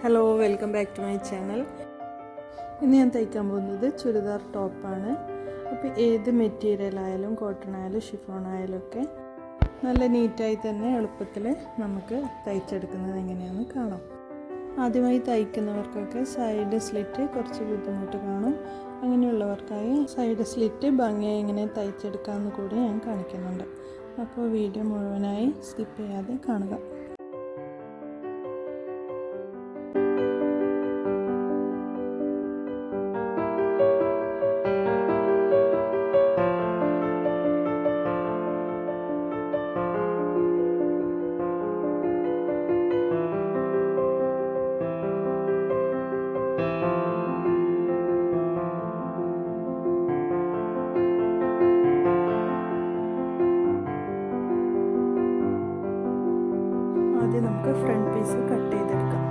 Hello, welcome back to my channel. ഇന്ന് ഞാൻ തയ്ക്കാൻ പോകുന്നത് ചുരിദാർ ടോപ്പാണ്. അപ്പോൾ ഏത് മെറ്റീരിയൽ ആയാലും, കോട്ടൺ ആയാലും, ഷിഫോൺ ആയാലും ഒക്കെ നല്ല നീറ്റായി തന്നെ എളുപ്പത്തിൽ നമുക്ക് തയ്ച്ചെടുക്കുന്നത് എങ്ങനെയാണെന്ന് കാണാം. ആദ്യമായി തയ്ക്കുന്നവർക്കൊക്കെ സൈഡ് സ്ലിറ്റ് കുറച്ച് ബുദ്ധിമുട്ട് കാണും. അങ്ങനെയുള്ളവർക്കായി സൈഡ് സ്ലിറ്റ് ഭംഗിയായി ഇങ്ങനെ തയ്ച്ചെടുക്കാമെന്ന് കൂടി ഞാൻ കാണിക്കുന്നുണ്ട്. അപ്പോൾ വീഡിയോ മുഴുവനായി സ്കിപ്പ് ചെയ്യാതെ കാണുക. ആദ്യം നമുക്ക് ഫ്രണ്ട് പീസ് കട്ട് ചെയ്തെടുക്കാം.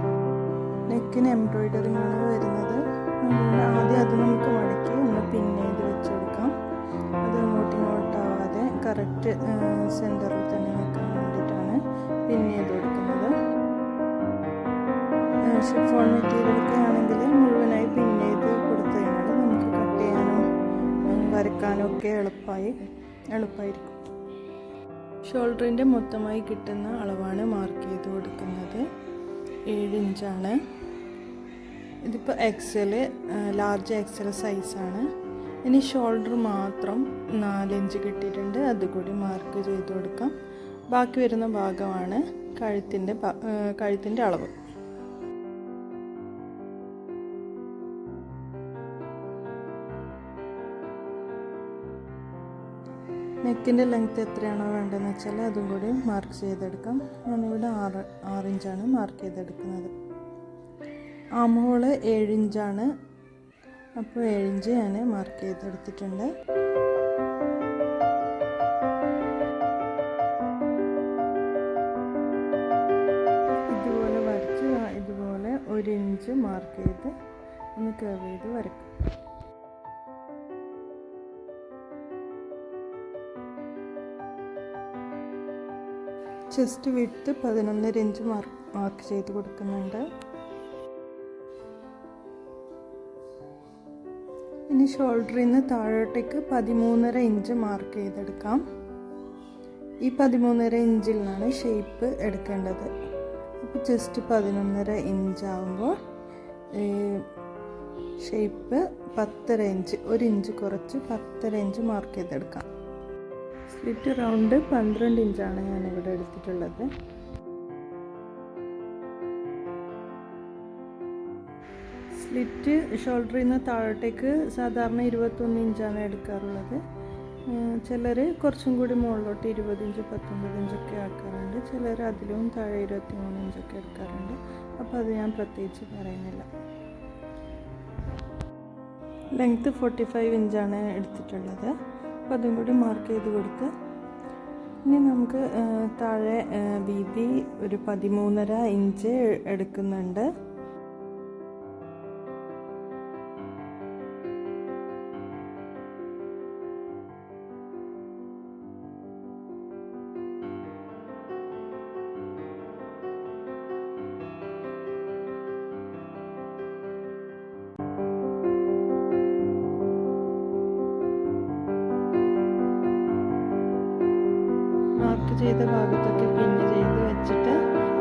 നെക്കിന് എംബ്രോയിഡറിങ് ആണ് വരുന്നത്. അതുകൊണ്ട് ആദ്യം അത് നമുക്ക് മടക്കി ഒന്ന് പിൻ ചെയ്ത് വെച്ചെടുക്കാം. അത് ഇങ്ങോട്ടാവാതെ കറക്റ്റ് സെൻറ്ററിൽ തന്നെ നിൽക്കാൻ വേണ്ടിയിട്ടാണ് പിൻ ചെയ്ത് കൊടുക്കുന്നത്. ഷിഫോൺ മെറ്റീരിയലൊക്കെ ആണെങ്കിൽ മുഴുവനായി പിൻ ചെയ്ത് കൊടുത്തു കഴിഞ്ഞാൽ നമുക്ക് കട്ട് ചെയ്യാനും വരയ്ക്കാനും ഒക്കെ എളുപ്പമായിരിക്കും. ഷോൾഡറിൻ്റെ മൊത്തമായി കിട്ടുന്ന അളവാണ് മാർക്ക് ചെയ്ത് കൊടുക്കുന്നത്. 7 ഇഞ്ചാണ്. ഇതിപ്പോൾ ലാർജ് എക്സൽ സൈസാണ്. ഇനി ഷോൾഡർ മാത്രം 4 ഇഞ്ച് കിട്ടിയിട്ടുണ്ട്. അതുകൂടി മാർക്ക് ചെയ്ത് കൊടുക്കാം. ബാക്കി വരുന്ന ഭാഗമാണ് കഴുത്തിൻ്റെ അളവ്. നെക്കിൻ്റെ ലെങ്ത്ത് എത്രയാണോ വേണ്ടതെന്ന് വെച്ചാൽ അതും കൂടി മാർക്ക് ചെയ്തെടുക്കാം. ഞാനിവിടെ 6 ഇഞ്ചാണ് മാർക്ക് ചെയ്തെടുക്കുന്നത്. ആം ഹോള് 7 ഇഞ്ചാണ്. അപ്പോൾ 7 ഇഞ്ച് ഞാൻ മാർക്ക് ചെയ്തെടുത്തിട്ടുണ്ട്. ഇതുപോലെ വരച്ച് ഇതുപോലെ 1 ഇഞ്ച് മാർക്ക് ചെയ്ത് ഒന്ന് കർവ് ചെയ്ത് വരയ്ക്കും. ചെസ്റ്റ് വിഡ്ത്ത് 11.5 ഇഞ്ച് മാർക്ക് ചെയ്ത് കൊടുക്കുന്നുണ്ട്. ഇനി ഷോൾഡറിൽ നിന്ന് താഴോട്ടേക്ക് 13.5 ഇഞ്ച് മാർക്ക് ചെയ്തെടുക്കാം. ഈ 13.5 ഇഞ്ചിൽ നിന്നാണ് ഷേപ്പ് എടുക്കേണ്ടത്. അപ്പോൾ ജസ്റ്റ് 11.5 ഇഞ്ച് ആകുമ്പോൾ ഷേപ്പ് 10.5 ഇഞ്ച്, 1 ഇഞ്ച് കുറച്ച് 10.5 ഇഞ്ച് മാർക്ക് ചെയ്തെടുക്കാം. സ്ലിറ്റ് റൗണ്ട് 12 ഇഞ്ചാണ് ഞാനിവിടെ എടുത്തിട്ടുള്ളത്. സ്ലിറ്റ് ഷോൾഡറിൽ നിന്ന് താഴോട്ടേക്ക് സാധാരണ 21 ഇഞ്ചാണ് എടുക്കാറുള്ളത്. ചിലർ കുറച്ചും കൂടി മുകളിലോട്ട് 20 ഇഞ്ച് 19 ഇഞ്ചൊക്കെ ആക്കാറുണ്ട്. ചിലർ അതിലും താഴെ 23 ഇഞ്ചൊക്കെ എടുക്കാറുണ്ട്. അപ്പോൾ അത് ഞാൻ പ്രത്യേകിച്ച് പറയുന്നില്ല. ലെങ്ത്ത് 45 ഇഞ്ചാണ് എടുത്തിട്ടുള്ളത്. അപ്പോൾ അതും കൂടി മാർക്ക് ചെയ്ത് കൊടുത്ത് ഇനി നമുക്ക് താഴെ വീതി ഒരു 13.5 ഇഞ്ച് എടുക്കുന്നുണ്ട്. മാർക്ക് ചെയ്ത ഭാഗത്തൊക്കെ പിന്ന് ചെയ്ത് വെച്ചിട്ട്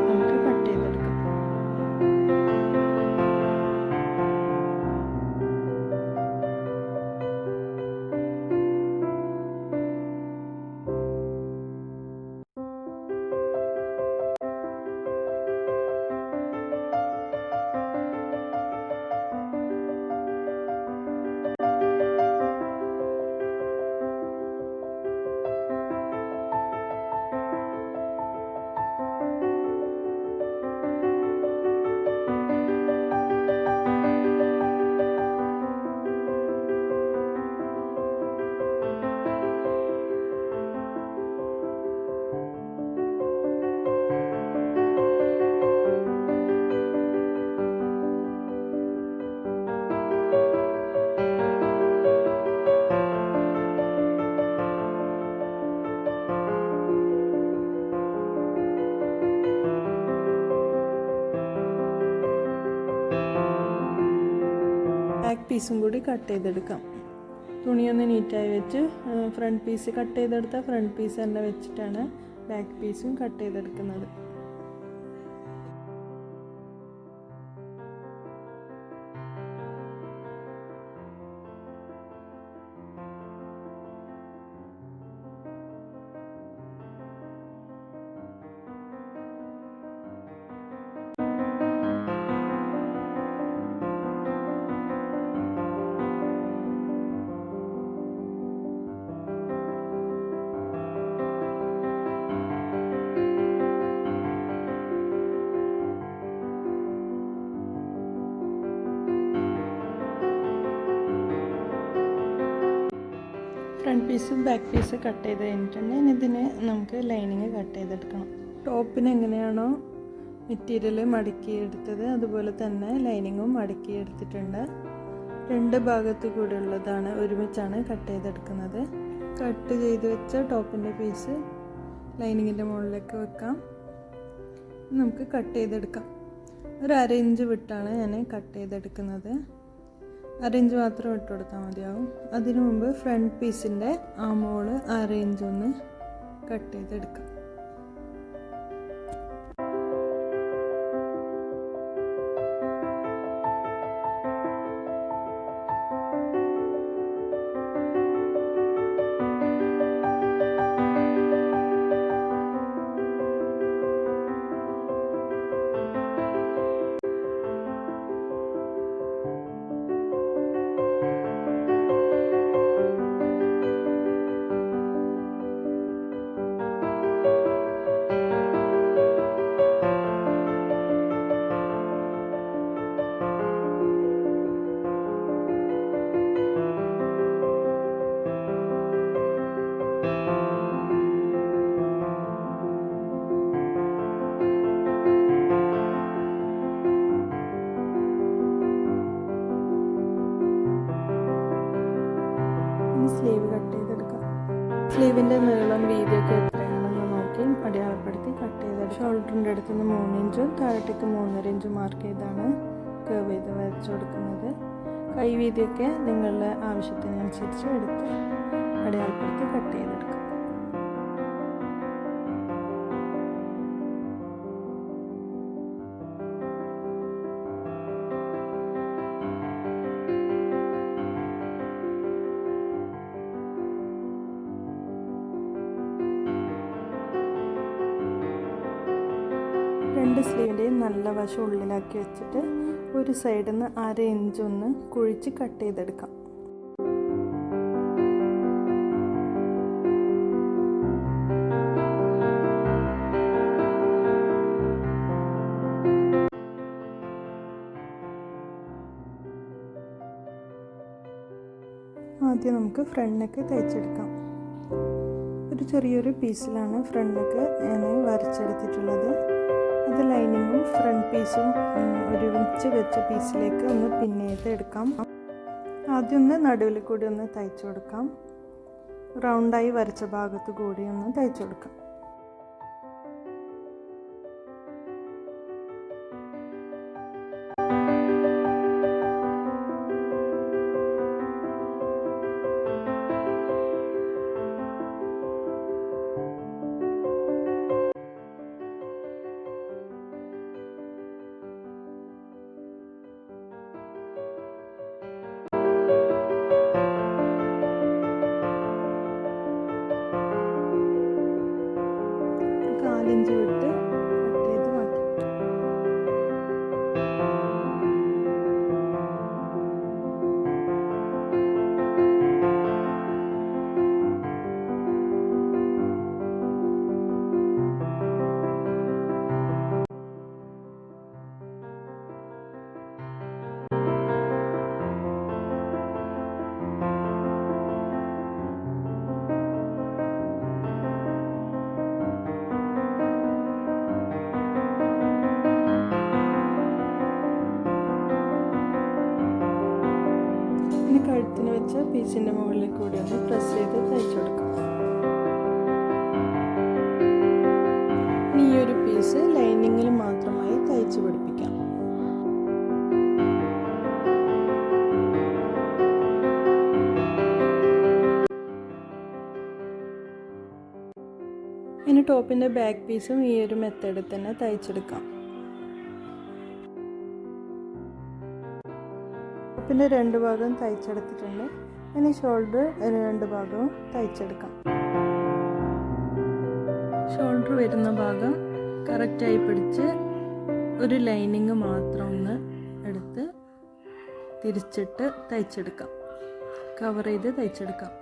നമുക്ക് കട്ട് ചെയ്തെടുക്കാം. പീസും കൂടി കട്ട് ചെയ്തെടുക്കാം. തുണിയൊന്ന് നീറ്റായി വെച്ച് ഫ്രണ്ട് പീസ് കട്ട് ചെയ്തെടുത്താൽ ഫ്രണ്ട് പീസ് തന്നെ വെച്ചിട്ടാണ് ബാക്ക് പീസും കട്ട് ചെയ്തെടുക്കുന്നത്. ഫ്രണ്ട് പീസും ബാക്ക് പീസ് കട്ട് ചെയ്ത് കഴിഞ്ഞിട്ടുണ്ടെങ്കിൽ ഇതിന് നമുക്ക് ലൈനിങ് കട്ട് ചെയ്തെടുക്കണം. ടോപ്പിന് എങ്ങനെയാണോ മെറ്റീരിയൽ മടക്കിയെടുത്തത് അതുപോലെ തന്നെ ലൈനിങ്ങും മടക്കിയെടുത്തിട്ടുണ്ട്. 2 ഭാഗത്ത് കൂടെ ഉള്ളതാണ് ഒരുമിച്ചാണ് കട്ട് ചെയ്തെടുക്കുന്നത്. കട്ട് ചെയ്ത് വെച്ച ടോപ്പിൻ്റെ പീസ് ലൈനിങ്ങിൻ്റെ മുകളിലേക്ക് വെക്കാം. നമുക്ക് കട്ട് ചെയ്തെടുക്കാം. ഒരു 1/2 ഇഞ്ച് വിട്ടാണ് ഞാൻ കട്ട് ചെയ്തെടുക്കുന്നത്. 1/2 ഇഞ്ച് മാത്രം ഇട്ട് കൊടുത്താൽ മതിയാവും. അതിനു മുമ്പ് ഫ്രണ്ട് പീസിൻ്റെ ആ മോള് 1/2 ഇഞ്ച് ഒന്ന് കട്ട് ചെയ്തെടുക്കാം. സ്ലീവ് കട്ട് ചെയ്തെടുക്കാം. സ്ലീവിൻ്റെ നീളം വീതിയൊക്കെ എത്രയാണെന്ന് നോക്കി അടയാളപ്പെടുത്തി കട്ട് ചെയ്തെടുക്കാം. ഷോൾഡറിൻ്റെ അടുത്ത് നിന്ന് 3 ഇഞ്ചും താഴത്തേക്ക് 3.5 ഇഞ്ചും മാർക്ക് ചെയ്താണ് കർവ് ചെയ്ത് വരച്ചു കൊടുക്കുന്നത്. കൈ വീതിയൊക്കെ നിങ്ങളുടെ ആവശ്യത്തിനനുസരിച്ച് എടുത്ത് അടയാളപ്പെടുത്തി കട്ട് ചെയ്തെടുക്കാം. രണ്ട് സ്ലീവിൻ്റെയും നല്ല വശം ഉള്ളിലാക്കി വെച്ചിട്ട് ഒരു സൈഡിൽ നിന്ന് 1/2 ഇഞ്ച് ഒന്ന് കുഴിച്ച് കട്ട് ചെയ്തെടുക്കാം. ആദ്യം നമുക്ക് ഫ്രണ്ട് നെക്ക് തയ്ച്ചെടുക്കാം. ഒരു ചെറിയൊരു പീസിലാണ് ഫ്രണ്ട് നെക്ക് ഞാൻ വരച്ചെടുത്തിട്ടുള്ളത്. അത് ലൈനിങ്ങും ഫ്രണ്ട് പീസും ഒരുമിച്ച് വെച്ച പീസിലേക്ക് ഒന്ന് പിൻ ചെയ്ത് എടുക്കാം. ആദ്യം ഒന്ന് നടുവിൽ കൂടി ഒന്ന് തയ്ച്ചു കൊടുക്കാം. റൗണ്ടായി വരച്ച ഭാഗത്ത് കൂടി ഒന്ന് തയ്ച്ചു കൊടുക്കാം. ഇഞ്ച് വിട്ട് കട്ട് ചെയ്ത് മാറ്റാം. കഴുത്തിന് വെച്ച പീസിൻ്റെ മുകളിൽ കൂടി ഒന്ന് പ്രസ് ചെയ്ത് തയ്ച്ചു കൊടുക്കാം. ഈ ഒരു പീസ് ലൈനിങ്ങിൽ മാത്രമായി തയ്ച്ചു പിടിപ്പിക്കാം. ഇനി ടോപ്പിൻ്റെ ബാക്ക് പീസും ഈ ഒരു മെത്തേഡിൽ തന്നെ തയ്ച്ചെടുക്കാം. ടോപ്പിൻ്റെ 2 ഭാഗവും തയ്ച്ചെടുത്തിട്ടുണ്ട്. ഇനി ഷോൾഡർ 2 ഭാഗവും തയ്ച്ചെടുക്കാം. ഷോൾഡർ വരുന്ന ഭാഗം കറക്റ്റായി പിടിച്ച് ഒരു ലൈനിങ് മാത്രം ഒന്ന് എടുത്ത് തിരിച്ചിട്ട് തയ്ച്ചെടുക്കാം. കവർ ചെയ്ത് തയ്ച്ചെടുക്കാം.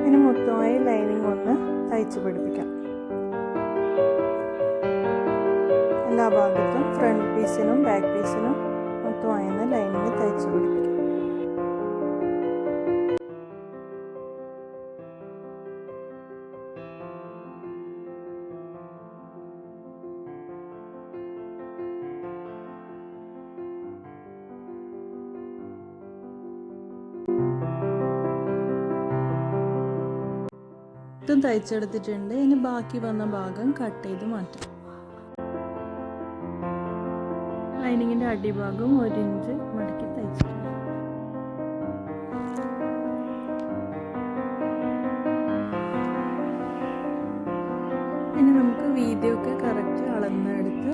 ഇനി മൊത്തമായി ലൈനിങ് ഒന്ന് തയ്ച്ച് പിടിപ്പിക്കാം. എല്ലാ ഭാഗത്തും ഫ്രണ്ട് പീസിനും ബാക്ക് പീസിനും മൊത്തമായി ലൈനിങ് തയ്ച്ച് പിടിപ്പിക്കാം. തയ്ച്ചെടുത്തിട്ടുണ്ട്. ഇനി ബാക്കി വന്ന ഭാഗം കട്ട് ചെയ്ത് മാറ്റാം. ലൈനിങ്ങിൻ്റെ അടിഭാഗം 1 ഇഞ്ച് മടക്കി തയ്ച്ചിട്ടുണ്ട്. ഇനി നമുക്ക് വീതിയൊക്കെ കറക്റ്റ് അളന്നെടുത്ത്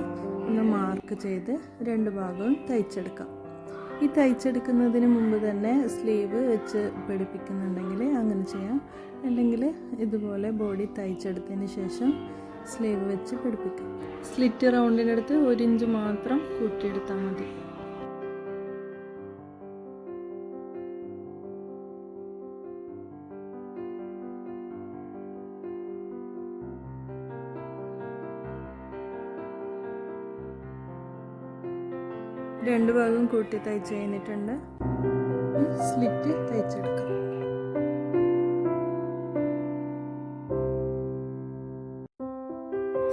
ഒന്ന് മാർക്ക് ചെയ്ത് 2 ഭാഗവും തയ്ച്ചെടുക്കാം. ഈ തയ്ച്ചെടുക്കുന്നതിന് മുമ്പ് തന്നെ സ്ലീവ് വെച്ച് പിടിപ്പിക്കുന്നുണ്ടെങ്കിൽ അങ്ങനെ ചെയ്യാം. അല്ലെങ്കിൽ ഇതുപോലെ ബോഡി തയ്ച്ചെടുത്തതിന് ശേഷം സ്ലീവ് വെച്ച് പിടിപ്പിക്കാം. സ്ലിറ്റ് റൗണ്ടിനടുത്ത് 1 ഇഞ്ച് മാത്രം കൂട്ടിയെടുത്താൽ മതി. രണ്ട് ഭാഗം കൂട്ടി തയ്ച്ച് കഴിഞ്ഞിട്ടുണ്ട്. സ്ലിറ്റ് തയ്ച്ചെടുക്കാം.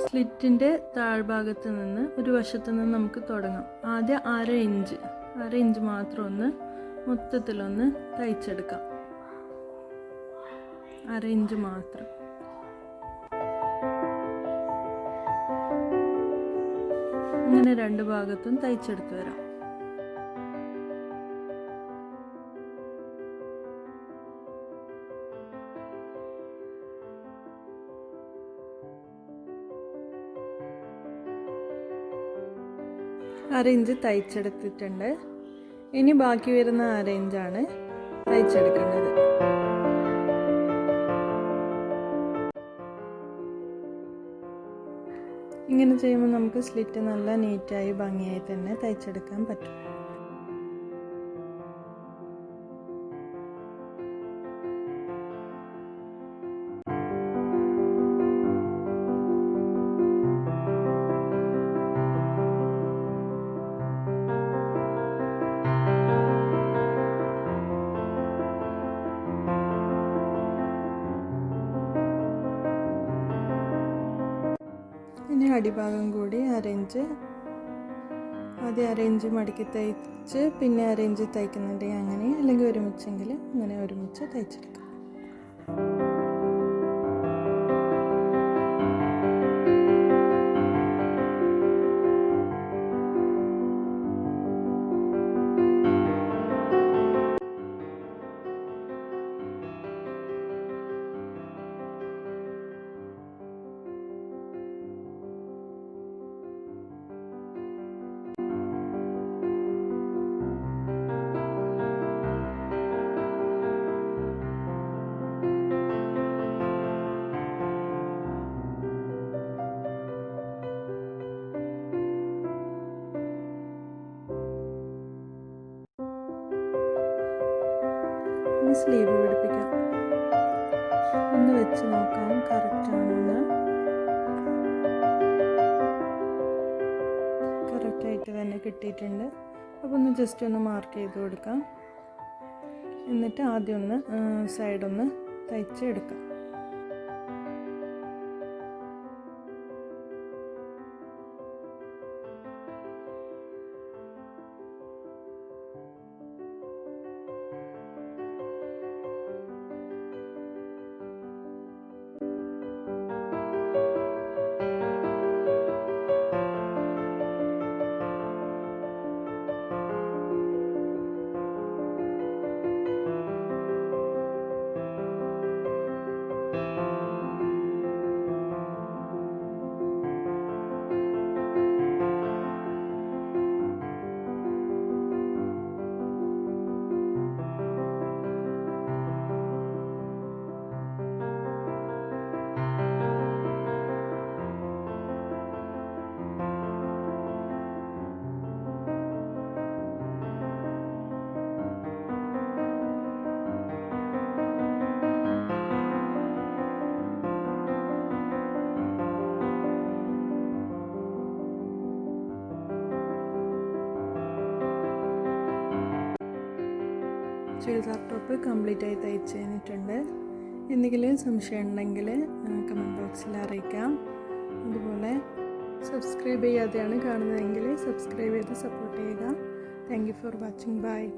സ്ലിറ്റിൻ്റെ താഴ്ഭാഗത്ത് നിന്ന് ഒരു വശത്ത് നിന്ന് നമുക്ക് തുടങ്ങാം. ആദ്യം 1/2 ഇഞ്ച് മാത്രം ഒന്ന് മൊത്തത്തിലൊന്ന് തയ്ച്ചെടുക്കാം. 1/2 ഇഞ്ച് മാത്രം. ഇങ്ങനെ 2 ഭാഗത്തും തയ്ച്ചെടുത്ത് വരാം. അര ഇഞ്ച് തയ്ച്ചെടുത്തിട്ടുണ്ട്. ഇനി ബാക്കി വരുന്ന 1/2 ഇഞ്ചാണ് തയ്ച്ചെടുക്കേണ്ടത്. ഇങ്ങനെ ചെയ്യുമ്പോൾ നമുക്ക് സ്ലിറ്റ് നല്ല നീറ്റായി ഭംഗിയായി തന്നെ തയ്ച്ചെടുക്കാൻ പറ്റും. ഇനി അടിഭാഗം കൂടി 1/2 ഇഞ്ച്, ആദ്യം 1/2 ഇഞ്ച് മടക്കി തയ്ച്ച് പിന്നെ 1/2 ഇഞ്ച് തയ്ക്കുന്നുണ്ടെങ്കിൽ അങ്ങനെ, അല്ലെങ്കിൽ ഒരുമിച്ചെങ്കിൽ അങ്ങനെ ഒരുമിച്ച് തയ്ച്ചെടുക്കാം. സ്ലീവ് പിടിപ്പിക്കാം. ഒന്ന് വെച്ച് നോക്കാം കറക്റ്റാണെന്ന്. കറക്റ്റായിട്ട് തന്നെ കിട്ടിയിട്ടുണ്ട്. അപ്പോൾ ഒന്ന് ജസ്റ്റ് ഒന്ന് മാർക്ക് ചെയ്ത് കൊടുക്കാം. എന്നിട്ട് ആദ്യം ഒന്ന് സൈഡൊന്ന് തയ്ച്ച് എടുക്കാം. ചുരിദാർ ടോപ്പ് കംപ്ലീറ്റ് ആയി തയ്ച്ച് കഴിഞ്ഞിട്ടുണ്ട്. എന്തെങ്കിലും സംശയം ഉണ്ടെങ്കിൽ കമൻറ്റ് ബോക്സിൽ അറിയിക്കാം. അതുപോലെ സബ്സ്ക്രൈബ് ചെയ്യാതെയാണ് കാണുന്നതെങ്കിൽ സബ്സ്ക്രൈബ് ചെയ്ത് സപ്പോർട്ട് ചെയ്യുക. Thank you for watching. By.